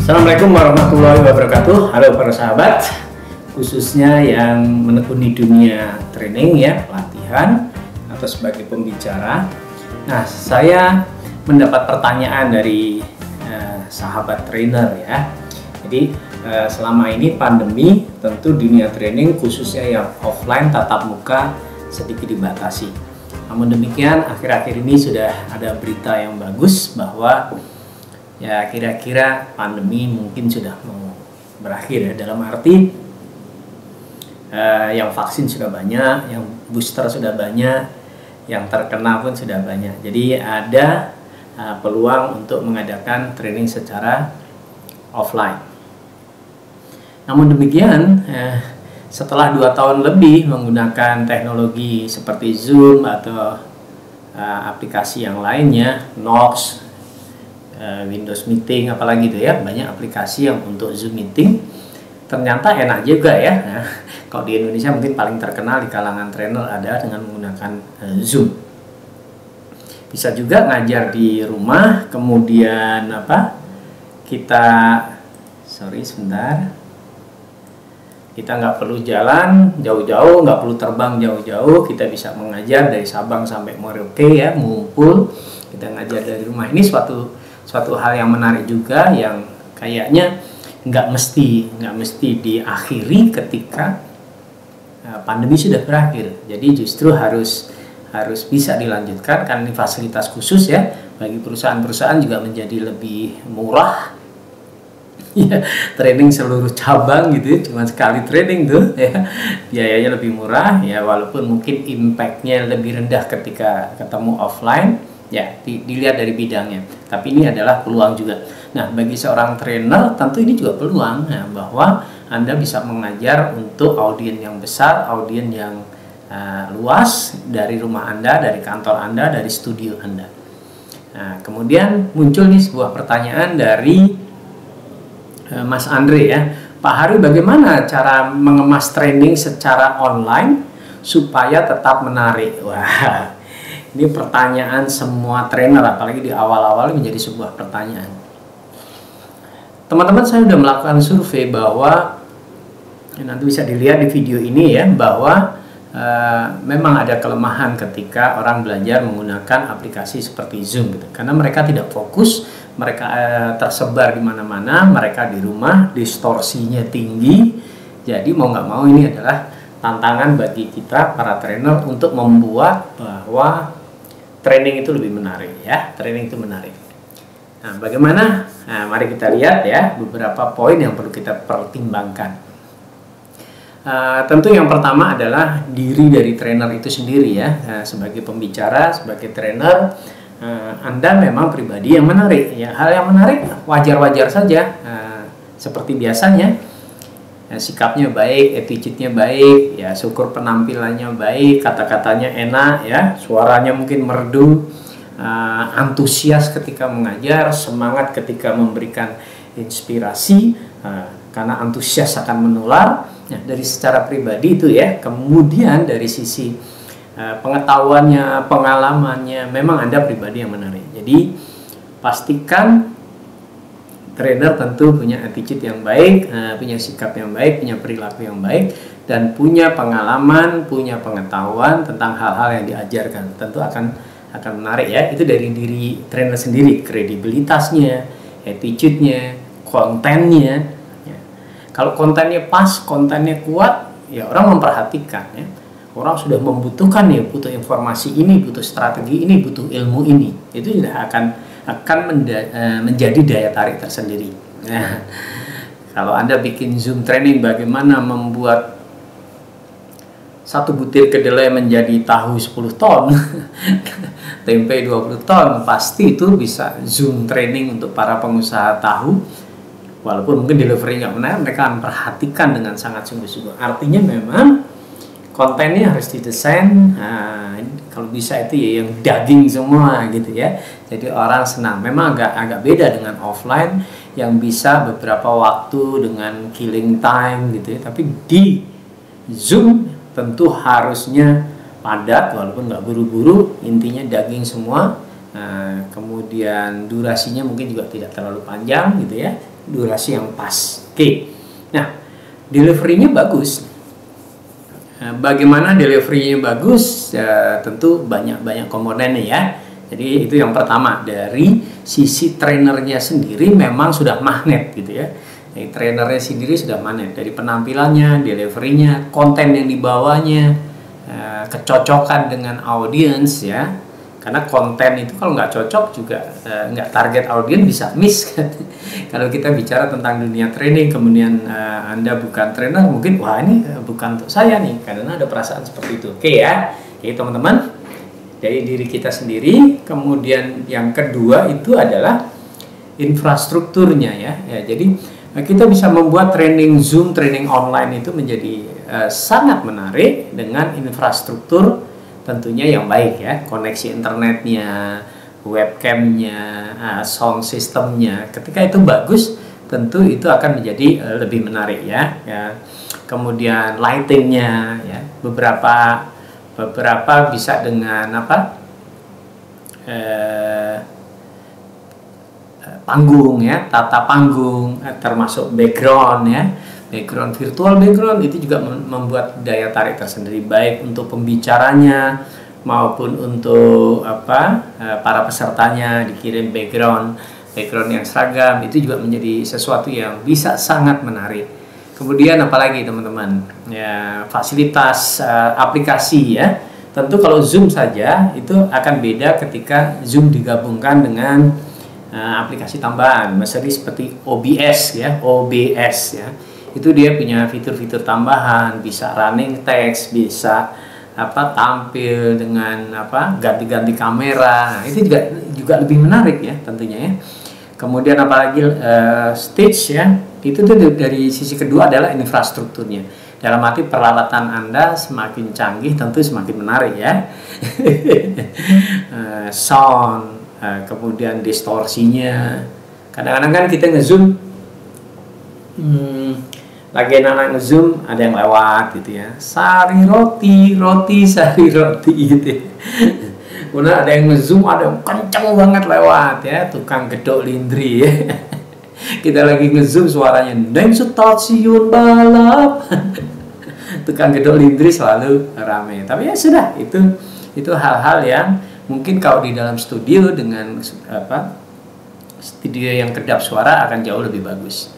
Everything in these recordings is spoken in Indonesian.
Assalamualaikum warahmatullahi wabarakatuh. Halo para sahabat, khususnya yang menekuni dunia training ya, pelatihan atau sebagai pembicara. Nah, saya mendapat pertanyaan dari sahabat trainer ya. Jadi selama ini pandemi, tentu dunia training khususnya yang offline tatap muka sedikit dibatasi. Namun demikian, akhir-akhir ini sudah ada berita yang bagus bahwa ya kira-kira pandemi mungkin sudah mau berakhir ya, dalam arti yang vaksin sudah banyak, yang booster sudah banyak, yang terkena pun sudah banyak. Jadi ada peluang untuk mengadakan training secara offline. Namun demikian, setelah 2 tahun lebih menggunakan teknologi seperti Zoom atau aplikasi yang lainnya, Nox, Windows Meeting, apalagi itu ya, banyak aplikasi yang untuk Zoom Meeting, ternyata enak juga ya. Nah, kalau di Indonesia mungkin paling terkenal di kalangan trainer ada dengan menggunakan Zoom. Bisa juga ngajar di rumah, kemudian kita nggak perlu jalan jauh-jauh, nggak perlu terbang jauh-jauh, kita bisa mengajar dari Sabang sampai Merauke ya, ngumpul, kita ngajar dari rumah. Ini suatu hal yang menarik juga, yang kayaknya nggak mesti diakhiri ketika pandemi sudah berakhir. Jadi justru harus bisa dilanjutkan, karena ini fasilitas khusus ya, bagi perusahaan-perusahaan juga menjadi lebih murah ya, training seluruh cabang gitu, cuma sekali training tuh ya, biayanya lebih murah ya, walaupun mungkin impact-nya lebih rendah ketika ketemu offline ya, dilihat dari bidangnya. Tapi ini adalah peluang juga. Nah, bagi seorang trainer tentu ini juga peluang ya, bahwa Anda bisa mengajar untuk audiens yang besar, audiens yang luas, dari rumah Anda, dari kantor Anda, dari studio Anda. Nah, kemudian muncul nih sebuah pertanyaan dari Mas Andre ya, Pak Hari, bagaimana cara mengemas training secara online supaya tetap menarik? Wah, ini pertanyaan semua trainer, apalagi di awal-awal menjadi sebuah pertanyaan. Teman-teman, saya sudah melakukan survei bahwa nanti bisa dilihat di video ini ya, bahwa memang ada kelemahan ketika orang belajar menggunakan aplikasi seperti Zoom gitu, karena mereka tidak fokus, mereka tersebar di mana-mana, mereka di rumah, distorsinya tinggi. Jadi mau nggak mau ini adalah tantangan bagi kita para trainer untuk membuat bahwa training itu lebih menarik ya, training itu menarik. Nah, bagaimana? Nah, mari kita lihat ya beberapa poin yang perlu kita pertimbangkan. Tentu yang pertama adalah diri dari trainer itu sendiri ya. Sebagai pembicara, sebagai trainer, Anda memang pribadi yang menarik ya. Hal yang menarik wajar-wajar saja, seperti biasanya. Sikapnya baik, attitude-nya baik ya, syukur penampilannya baik, kata-katanya enak ya, suaranya mungkin merdu, antusias ketika mengajar, semangat ketika memberikan inspirasi, karena antusias akan menular. Nah, dari secara pribadi itu ya. Kemudian dari sisi pengetahuannya, pengalamannya, memang Anda pribadi yang menarik. Jadi pastikan trainer tentu punya attitude yang baik, punya sikap yang baik, punya perilaku yang baik, dan punya pengalaman, punya pengetahuan tentang hal-hal yang diajarkan. Tentu akan menarik ya. Itu dari diri trainer sendiri, kredibilitasnya, attitude-nya, kontennya. Kalau kontennya pas, kontennya kuat, ya orang memperhatikan ya. Orang sudah membutuhkan ya, butuh informasi ini, butuh strategi ini, butuh ilmu ini. Itu sudah akan menjadi daya tarik tersendiri. Nah, kalau Anda bikin Zoom training bagaimana membuat 1 butir kedelai menjadi tahu 10 ton, tempe 20 ton, pasti itu bisa Zoom training untuk para pengusaha tahu. Walaupun mungkin delivery nggak benar, mereka akan perhatikan dengan sangat sungguh-sungguh. Artinya memang kontennya harus didesain, kalau bisa itu ya yang daging semua gitu ya. Jadi orang senang. Memang agak beda dengan offline yang bisa beberapa waktu dengan killing time gitu ya. Tapi di Zoom tentu harusnya padat, walaupun nggak buru-buru, intinya daging semua. Kemudian durasinya mungkin juga tidak terlalu panjang gitu ya. durasi yang pas. Oke. Nah, delivery-nya bagus. Bagaimana delivery-nya bagus? Tentu banyak komponennya ya. Jadi itu yang pertama, dari sisi trainernya sendiri memang sudah magnet gitu ya. Jadi trainernya sendiri sudah magnet, dari penampilannya, delivery-nya, konten yang dibawanya, kecocokan dengan audiens ya. Karena konten itu kalau nggak cocok juga nggak target audiens bisa miss kan. Kalau kita bicara tentang dunia training, kemudian Anda bukan trainer, mungkin wah ini bukan untuk saya nih, karena ada perasaan seperti itu. Oke ya, jadi teman-teman, dari diri kita sendiri. Kemudian yang kedua itu adalah infrastrukturnya ya. Jadi kita bisa membuat training Zoom, training online itu menjadi sangat menarik dengan infrastruktur tentunya yang baik ya, koneksi internetnya, webcamnya, sound systemnya. Ketika itu bagus, tentu itu akan menjadi lebih menarik ya. Kemudian lightingnya ya, beberapa bisa dengan apa? Panggung ya, tata panggung, termasuk background ya. Background, virtual background itu juga membuat daya tarik tersendiri, baik untuk pembicaranya maupun untuk para pesertanya dikirim background yang seragam. Itu juga menjadi sesuatu yang bisa sangat menarik. Kemudian apalagi teman-teman ya, fasilitas aplikasi ya. Tentu kalau Zoom saja itu akan beda ketika Zoom digabungkan dengan aplikasi tambahan, misalnya seperti OBS ya, itu dia punya fitur-fitur tambahan, bisa running text, bisa tampil dengan ganti-ganti kamera. Nah, itu juga lebih menarik ya tentunya ya. Kemudian apalagi stage ya, itu tuh dari sisi kedua adalah infrastrukturnya. Dalam arti peralatan Anda semakin canggih tentu semakin menarik ya. Sound, kemudian distorsinya. Kadang-kadang kan kita nge-zoom lagi anak nge-zoom ada yang lewat gitu ya, sari roti gitu ya. Kemudian ada yang nge-zoom, ada yang kenceng banget lewat ya, tukang gedok lindri ya. Kita lagi nge-zoom suaranya neng stasiun balap. Tukang gedok lindri selalu ramai. Tapi ya sudah, itu hal-hal yang mungkin kalau di dalam studio dengan studio yang kedap suara akan jauh lebih bagus.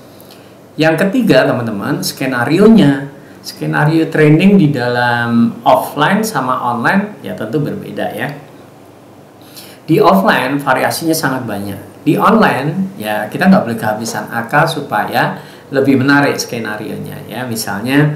Yang ketiga teman-teman, skenario-nya. Skenario training di dalam offline sama online ya tentu berbeda ya. Di offline variasinya sangat banyak. Di online ya kita nggak boleh kehabisan akal supaya lebih menarik skenario-nya ya. Misalnya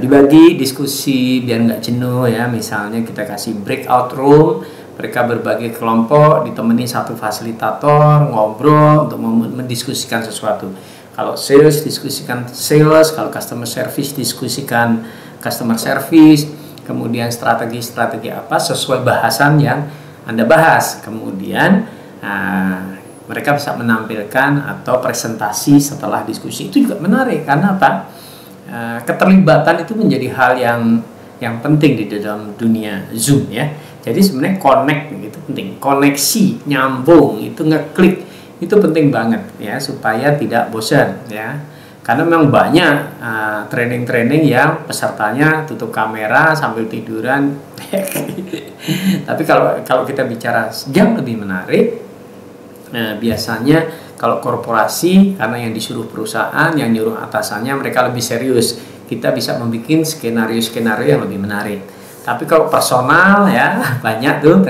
dibagi diskusi biar nggak jenuh ya. Misalnya kita kasih breakout room, mereka berbagi kelompok, ditemani satu fasilitator, ngobrol untuk mendiskusikan sesuatu. Kalau sales, diskusikan sales. Kalau customer service, diskusikan customer service. Kemudian strategi-strategi apa sesuai bahasan yang Anda bahas. Kemudian mereka bisa menampilkan atau presentasi setelah diskusi. Itu juga menarik karena apa? Keterlibatan itu menjadi hal yang penting di dalam dunia Zoom ya. Jadi sebenarnya connect gitu penting. Koneksi, nyambung, itu ngeklik itu penting banget ya supaya tidak bosan ya. Karena memang banyak training-training yang pesertanya tutup kamera sambil tiduran. Tapi kalau kita bicara jam lebih menarik, biasanya kalau korporasi karena yang disuruh perusahaan, yang nyuruh atasannya mereka lebih serius. Kita bisa membuat skenario-skenario yang lebih menarik. Tapi kalau personal ya banyak tuh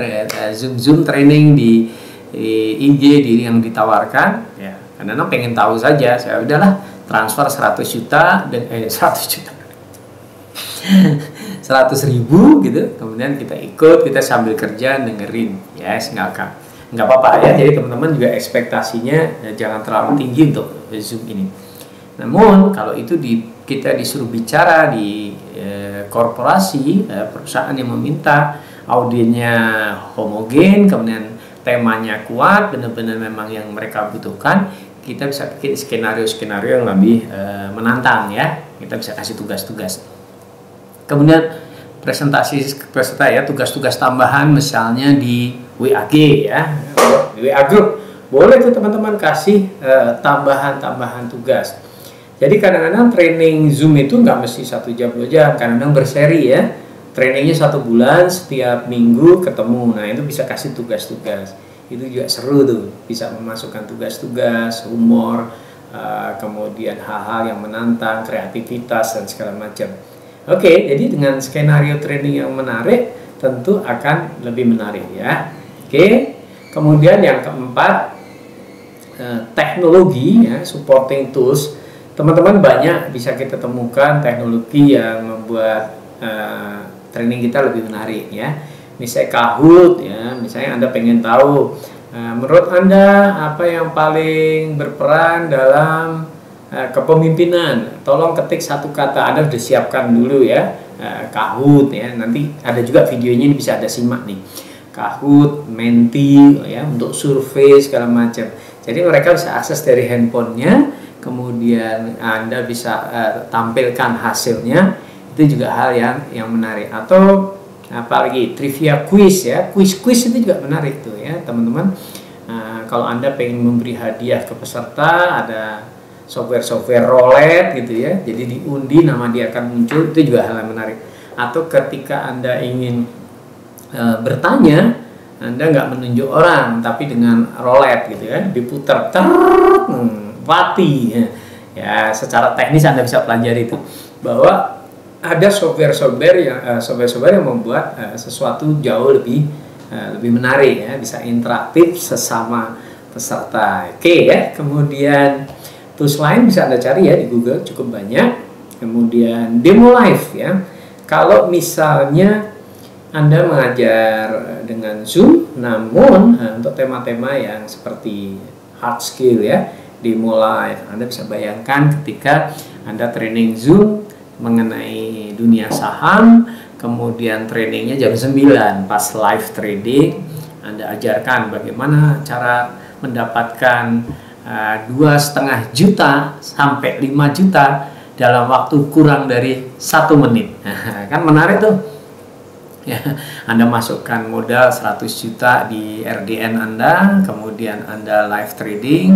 Zoom training di IG yang ditawarkan ya, karena pengen tahu saja, saya udahlah transfer 100 juta dan 100 juta 100.000 gitu, kemudian kita ikut, kita sambil kerja dengerin ya, nggak apa-apa ya. Jadi teman-teman juga ekspektasinya jangan terlalu tinggi untuk Zoom ini. Namun kalau itu kita disuruh bicara di korporasi, perusahaan yang meminta audiennya homogen, kemudian temanya kuat, benar-benar memang yang mereka butuhkan, kita bisa bikin skenario-skenario yang lebih menantang ya. Kita bisa kasih tugas-tugas. Kemudian presentasi peserta ya, tugas-tugas tambahan misalnya di WAG ya, di WA Group. boleh tuh teman-teman kasih tambahan-tambahan tugas. Jadi kadang-kadang training Zoom itu nggak mesti 1 jam 2 jam, kadang-kadang berseri ya. Trainingnya 1 bulan, setiap minggu ketemu. Nah itu bisa kasih tugas-tugas. Itu juga seru tuh, bisa memasukkan tugas-tugas, humor, kemudian hal-hal yang menantang, kreativitas dan segala macam. Oke, jadi dengan skenario training yang menarik, tentu akan lebih menarik ya. Oke, kemudian yang keempat, teknologi ya, supporting tools. Teman-teman banyak bisa kita temukan teknologi yang membuat training kita lebih menarik ya. Misalnya Kahoot ya, misalnya Anda pengen tahu menurut Anda apa yang paling berperan dalam kepemimpinan. Tolong ketik 1 kata, Anda sudah siapkan dulu ya Kahoot ya. Nanti ada juga videonya, ini bisa Anda simak nih. Kahoot, Menti ya, untuk survei segala macam. Jadi mereka bisa akses dari handphonenya. Kemudian Anda bisa tampilkan hasilnya, itu juga hal yang menarik. Atau apalagi trivia quiz ya, quiz itu juga menarik tuh ya teman-teman. Kalau Anda pengen memberi hadiah ke peserta, ada software roulette gitu ya, jadi diundi nama dia akan muncul, itu juga hal yang menarik. Atau ketika Anda ingin bertanya, Anda nggak menunjuk orang tapi dengan roulette gitu ya, diputar mati ya. Secara teknis Anda bisa pelajari itu, bahwa ada software yang membuat sesuatu jauh lebih menarik ya, bisa interaktif sesama peserta. Oke ya. Kemudian tools lain bisa Anda cari ya di Google, cukup banyak. Kemudian demo live ya, kalau misalnya Anda mengajar dengan Zoom, namun untuk tema-tema yang seperti hard skill ya, demo live, Anda bisa bayangkan ketika Anda training Zoom mengenai dunia saham, kemudian trainingnya jam 9 pas live trading, Anda ajarkan bagaimana cara mendapatkan 2,5 juta sampai 5 juta dalam waktu kurang dari 1 menit. Kan menarik tuh ya. Anda masukkan modal 100 juta di RDN Anda, kemudian Anda live trading,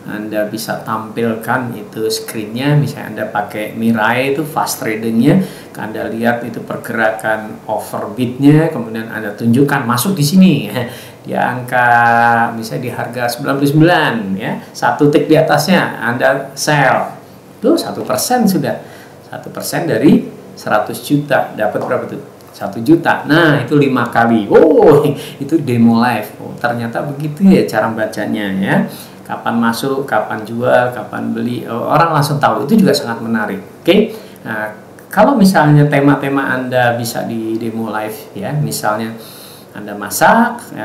Anda bisa tampilkan itu screennya, misalnya Anda pakai Mirai itu fast tradingnya, Anda lihat itu pergerakan overbitnya, kemudian Anda tunjukkan masuk di sini di angka misalnya di harga 99 ya, 1 tick di atasnya Anda sell, itu 1% sudah, 1% dari 100 juta dapat berapa tuh? 1 juta. Nah itu 5 kali. Oh itu demo live. Oh ternyata begitu ya cara bacanya ya. Kapan masuk, kapan jual, kapan beli, orang langsung tahu. Itu juga sangat menarik. Oke. Nah, kalau misalnya tema-tema Anda bisa di demo live ya, misalnya Anda masak,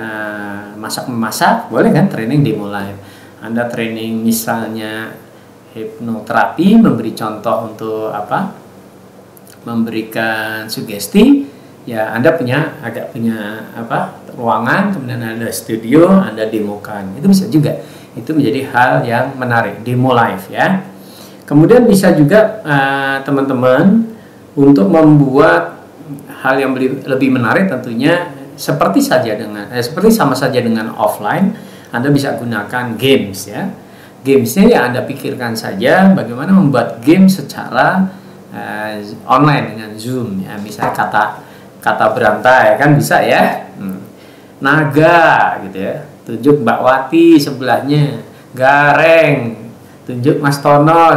masak-memasak, boleh kan training demo live. Anda training misalnya hipnoterapi, memberi contoh untuk apa? Memberikan sugesti, ya Anda agak punya ruangan, kemudian ada studio, Anda demokan. Itu bisa juga. Itu menjadi hal yang menarik, demo live ya. Kemudian bisa juga teman-teman untuk membuat hal yang lebih menarik, tentunya seperti sama saja dengan offline, Anda bisa gunakan games ya. Gamesnya ya Anda pikirkan saja bagaimana membuat game secara online dengan Zoom ya. Misalnya kata berantai kan bisa ya. Naga gitu ya, tunjuk Mbak Wati sebelahnya, gareng tunjuk Mas Tono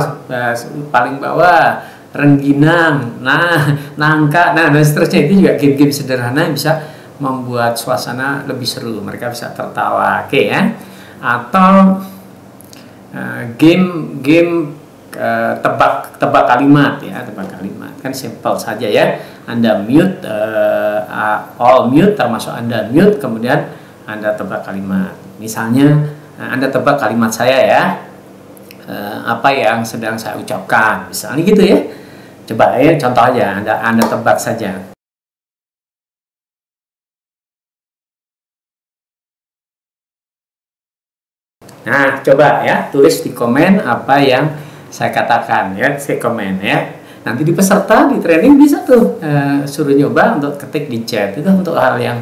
paling bawah, rengginang, nangka, dan seterusnya. Itu juga game-game sederhana yang bisa membuat suasana lebih seru, mereka bisa tertawa. Oke ya. Atau game tebak kalimat ya, tebak kalimat kan simple saja ya. Anda mute, all mute, termasuk Anda mute, kemudian Anda tebak kalimat. Misalnya Anda tebak kalimat saya ya, apa yang sedang saya ucapkan, misalnya gitu ya. Coba ya, contoh aja, Anda tebak saja. Nah, coba ya, tulis di komen apa yang saya katakan ya, saya komen ya. Nanti di peserta di training bisa tuh suruh nyoba untuk ketik di chat. Itu untuk hal yang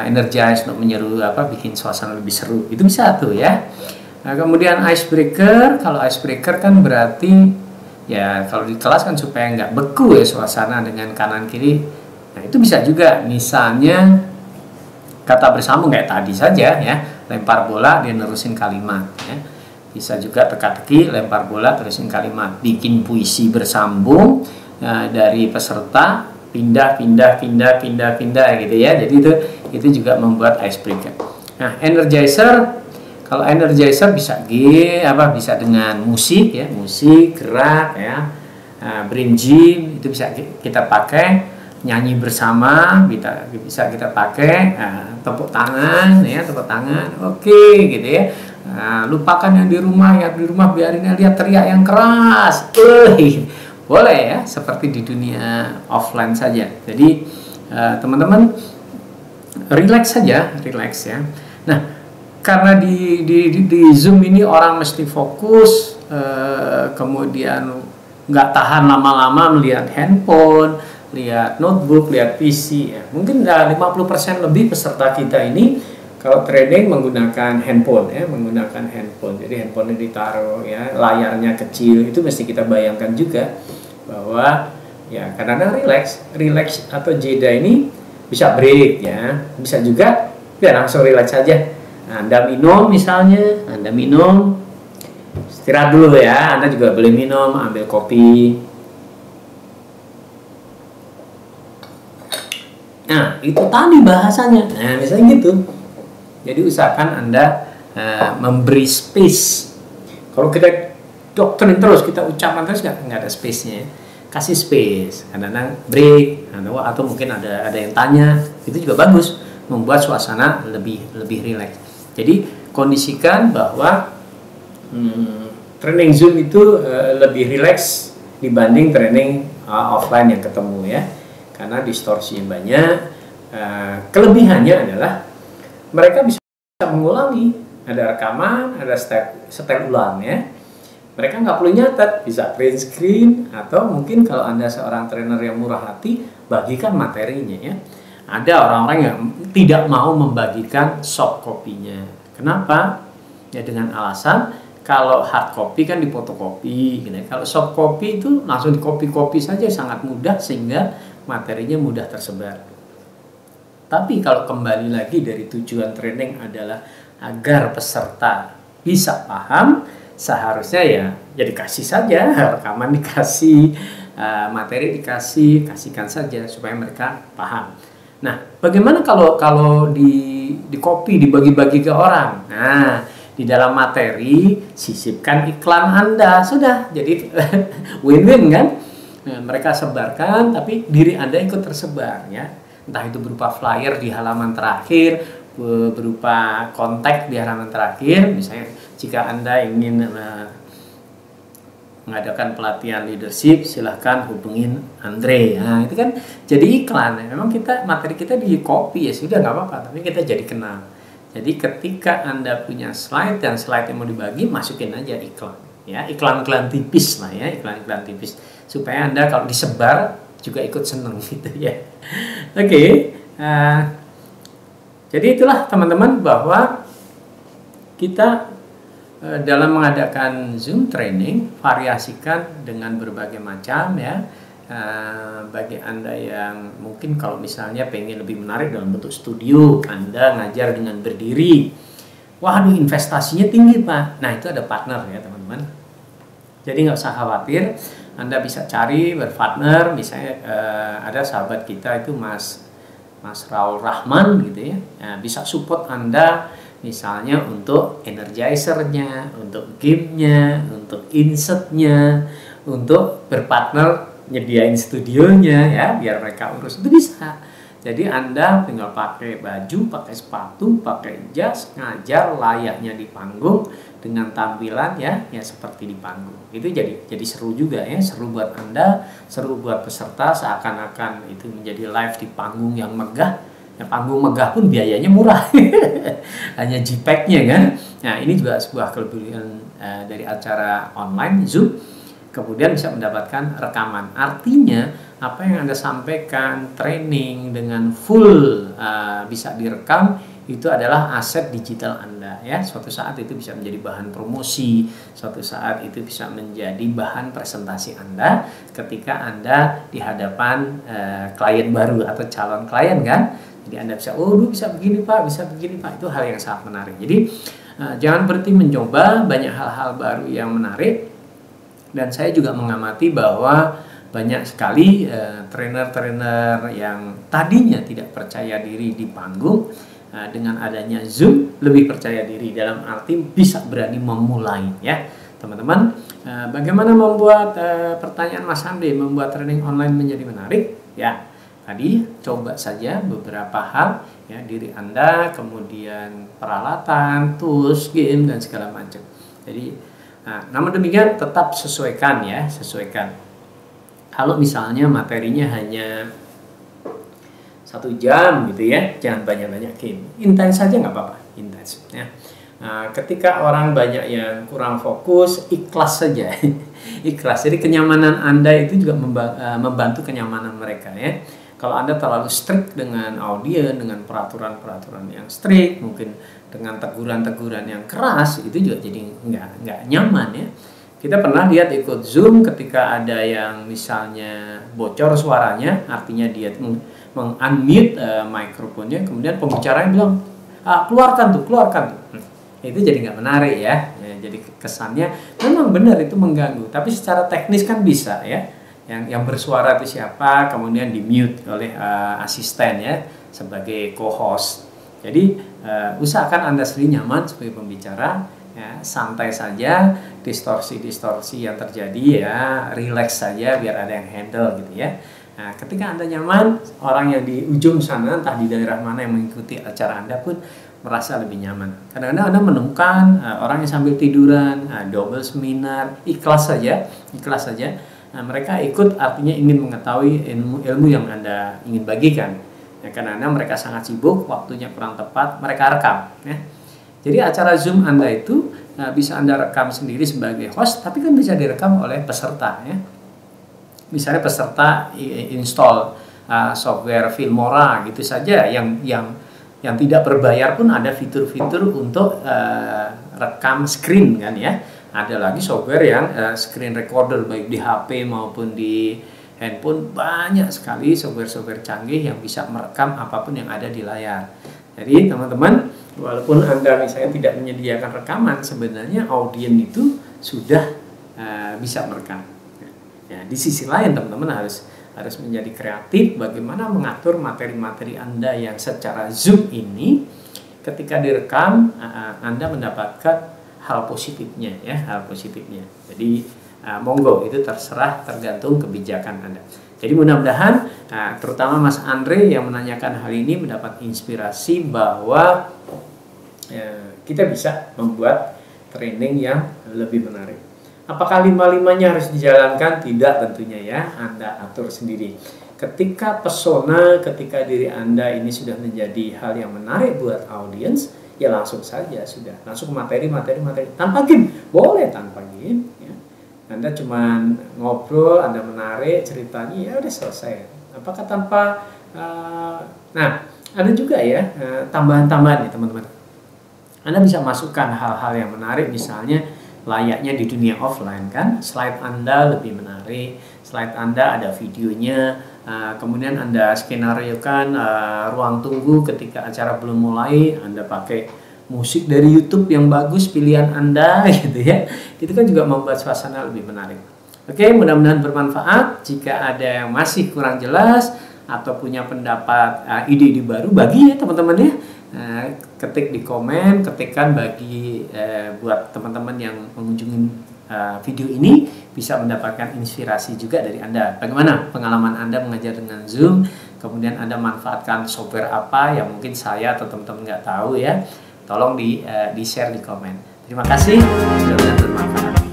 energize, untuk menyeru, bikin suasana lebih seru. Itu bisa tuh ya. Nah, kemudian icebreaker. Kalau icebreaker kan berarti ya kalau di kelas kan supaya nggak beku ya suasana dengan kanan kiri. Nah, itu bisa juga. Misalnya kata bersambung kayak tadi saja ya. Lempar bola dia nerusin kalimat ya. Bisa juga teka-teki, lempar bola terusin kalimat. Bikin puisi bersambung dari peserta, pindah gitu ya. Jadi itu juga membuat icebreaker. Nah, energizer, kalau energizer bisa bisa dengan musik ya, musik, gerak ya, brain gym itu bisa kita pakai, nyanyi bersama bisa kita pakai, tepuk tangan ya, oke gitu ya. Lupakan yang di rumah biarin lihat teriak yang keras, boleh ya, seperti di dunia offline saja. Jadi teman-teman relax saja, ya. Nah, karena di Zoom ini orang mesti fokus, kemudian nggak tahan lama-lama melihat handphone, lihat notebook, lihat PC ya. Mungkin 50% lebih peserta kita ini kalau training menggunakan handphone ya, Jadi handphone ditaruh ya, layarnya kecil, itu mesti kita bayangkan juga bahwa ya kadang-kadang relax atau jeda ini bisa break ya, bisa juga ya langsung relax saja. Anda minum misalnya, istirahat dulu ya. Anda juga boleh minum, ambil kopi. Nah, itu tadi bahasanya. Nah, misalnya gitu. Jadi usahakan Anda memberi space. Kalau kita doktrin terus, kita ucapkan terus nggak ada space-nya. Kasih space, kadang-kadang break, atau mungkin ada yang tanya, itu juga bagus, membuat suasana lebih relax. Jadi kondisikan bahwa training Zoom itu lebih relax dibanding training offline yang ketemu ya, karena distorsinya banyak. Kelebihannya adalah mereka bisa mengulangi, ada rekaman, ada setel ulang ya. Mereka nggak perlu nyatet, bisa print screen, atau mungkin kalau Anda seorang trainer yang murah hati, bagikan materinya ya. Ada orang-orang yang tidak mau membagikan soft copy-nya. Kenapa? Ya dengan alasan kalau hard copy kan difotokopi gitu ya. Kalau soft copy itu langsung di-copy saja, sangat mudah sehingga materinya mudah tersebar. Tapi kalau kembali lagi dari tujuan training adalah agar peserta bisa paham, seharusnya ya dikasih saja, rekaman dikasih, materi kasihkan saja supaya mereka paham. Nah, bagaimana kalau di copy, dibagi-bagi ke orang? Nah, di dalam materi sisipkan iklan Anda, sudah jadi win-win kan? Nah, mereka sebarkan, tapi diri Anda ikut tersebar ya. Entah itu berupa flyer di halaman terakhir, berupa kontak di halaman terakhir. Misalnya jika Anda ingin mengadakan pelatihan leadership, silahkan hubungin Andre. Nah, itu kan jadi iklan. Memang materi kita di copy ya sudah nggak apa-apa, tapi kita jadi kenal. Jadi ketika Anda punya slide dan slide yang mau dibagi, masukin aja iklan. Ya, iklan-iklan tipis lah ya, iklan-iklan tipis supaya Anda kalau disebar juga ikut seneng gitu ya. Oke. Jadi itulah teman-teman bahwa kita dalam mengadakan Zoom training variasikan dengan berbagai macam ya. Bagi Anda yang mungkin kalau misalnya pengen lebih menarik dalam bentuk studio, Anda ngajar dengan berdiri. Waduh, investasinya tinggi Pak. Nah, itu ada partner ya teman-teman. Jadi nggak usah khawatir. Anda bisa cari berpartner, misalnya ada sahabat kita itu Mas Raul Rahman gitu ya, bisa support Anda misalnya untuk energizer-nya, untuk game-nya, untuk insert-nya, untuk berpartner nyediain studionya ya, biar mereka urus, itu bisa. Jadi Anda tinggal pakai baju, pakai sepatu, pakai jas, ngajar layaknya di panggung dengan tampilan ya seperti di panggung. Itu jadi seru juga ya, seru buat Anda, seru buat peserta, seakan-akan itu menjadi live di panggung yang megah. Ya, panggung megah pun biayanya murah, hanya JPEG-nya kan. Nah, ini juga sebuah kelebihan dari acara online Zoom. kemudian bisa mendapatkan rekaman. Artinya apa yang Anda sampaikan, training dengan full bisa direkam, itu adalah aset digital Anda ya. Suatu saat itu bisa menjadi bahan promosi, suatu saat itu bisa menjadi bahan presentasi Anda ketika Anda di hadapan klien baru atau calon klien kan. Jadi Anda bisa, oh bisa begini Pak, bisa begini Pak. Itu hal yang sangat menarik. Jadi jangan berhenti mencoba, banyak hal-hal baru yang menarik. Dan saya juga mengamati bahwa banyak sekali trainer-trainer yang tadinya tidak percaya diri di panggung, dengan adanya Zoom lebih percaya diri, dalam arti bisa berani memulai ya teman-teman. Bagaimana membuat pertanyaan Mas Andre membuat training online menjadi menarik ya? Tadi coba saja beberapa hal ya, diri Anda, kemudian peralatan, tools, game dan segala macam. Jadi namun demikian tetap sesuaikan ya, sesuaikan. Kalau misalnya materinya hanya 1 jam gitu ya, jangan banyak-banyak game. Intens saja nggak apa-apa, intens ya. Ketika orang banyak yang kurang fokus, ikhlas saja. Ikhlas. Jadi kenyamanan Anda itu juga membantu kenyamanan mereka ya. Kalau Anda terlalu strict dengan audiens, dengan peraturan-peraturan yang strict, mungkin dengan teguran-teguran yang keras, itu juga jadi nggak nyaman ya. Kita pernah lihat ikut Zoom ketika ada yang misalnya bocor suaranya, artinya dia meng-unmute mikrofonnya, kemudian pembicaranya bilang, keluarkan tuh. Itu jadi nggak menarik ya. Jadi kesannya memang benar itu mengganggu, tapi secara teknis kan bisa ya. Yang bersuara itu siapa, kemudian di mute oleh asisten ya sebagai co-host. Jadi usahakan Anda sendiri nyaman sebagai pembicara ya, santai saja, distorsi yang terjadi ya relax saja biar ada yang handle gitu ya. Nah, ketika Anda nyaman, orang yang di ujung sana entah di daerah mana yang mengikuti acara Anda pun merasa lebih nyaman. Kadang-kadang Anda menemukan orang yang sambil tiduran, double seminar, ikhlas saja. Nah, mereka ikut artinya ingin mengetahui ilmu yang Anda ingin bagikan. Ya, karena mereka sangat sibuk, waktunya kurang tepat, mereka rekam. Ya. Jadi acara Zoom Anda itu bisa Anda rekam sendiri sebagai host, tapi kan bisa direkam oleh peserta. Ya. Misalnya peserta install software Filmora gitu saja, yang tidak berbayar pun ada fitur-fitur untuk rekam screen kan ya. Ada lagi software yang screen recorder baik di HP maupun di handphone, banyak sekali software-software canggih yang bisa merekam apapun yang ada di layar. Jadi teman-teman, walaupun Anda misalnya tidak menyediakan rekaman, sebenarnya audiens itu sudah bisa merekam. Ya, di sisi lain teman-teman harus menjadi kreatif bagaimana mengatur materi-materi Anda yang secara Zoom ini ketika direkam Anda mendapatkan hal positifnya ya, hal positifnya. Jadi monggo, itu tergantung kebijakan Anda. Jadi mudah-mudahan terutama Mas Andre yang menanyakan hal ini mendapat inspirasi bahwa kita bisa membuat training yang lebih menarik. Apakah 5-5-nya harus dijalankan? Tidak tentunya ya, Anda atur sendiri. Ketika pesona, ketika diri Anda ini sudah menjadi hal yang menarik buat audiens, ya langsung saja sudah, langsung materi tanpa game, boleh tanpa game ya. Anda cuma ngobrol, Anda menarik ceritanya, ya udah selesai. Apakah tanpa nah ada juga ya tambahan-tambahan nih teman-teman. Anda bisa masukkan hal-hal yang menarik, misalnya layaknya di dunia offline kan, slide Anda lebih menarik, slide Anda ada videonya, kemudian Anda skenariokan ruang tunggu ketika acara belum mulai, Anda pakai musik dari YouTube yang bagus pilihan Anda gitu ya. Itu kan juga membuat suasana lebih menarik. Oke, mudah-mudahan bermanfaat. Jika ada yang masih kurang jelas atau punya pendapat ide-ide baru, bagi ya teman-teman ya. Ketik di komen, ketikkan bagi buat teman-teman yang mengunjungi video ini bisa mendapatkan inspirasi juga dari Anda. Bagaimana pengalaman Anda mengajar dengan Zoom, kemudian Anda manfaatkan software apa yang mungkin saya atau teman-teman nggak tahu ya. Tolong di share di komen. Terima kasih, mudah-mudahan bermanfaat.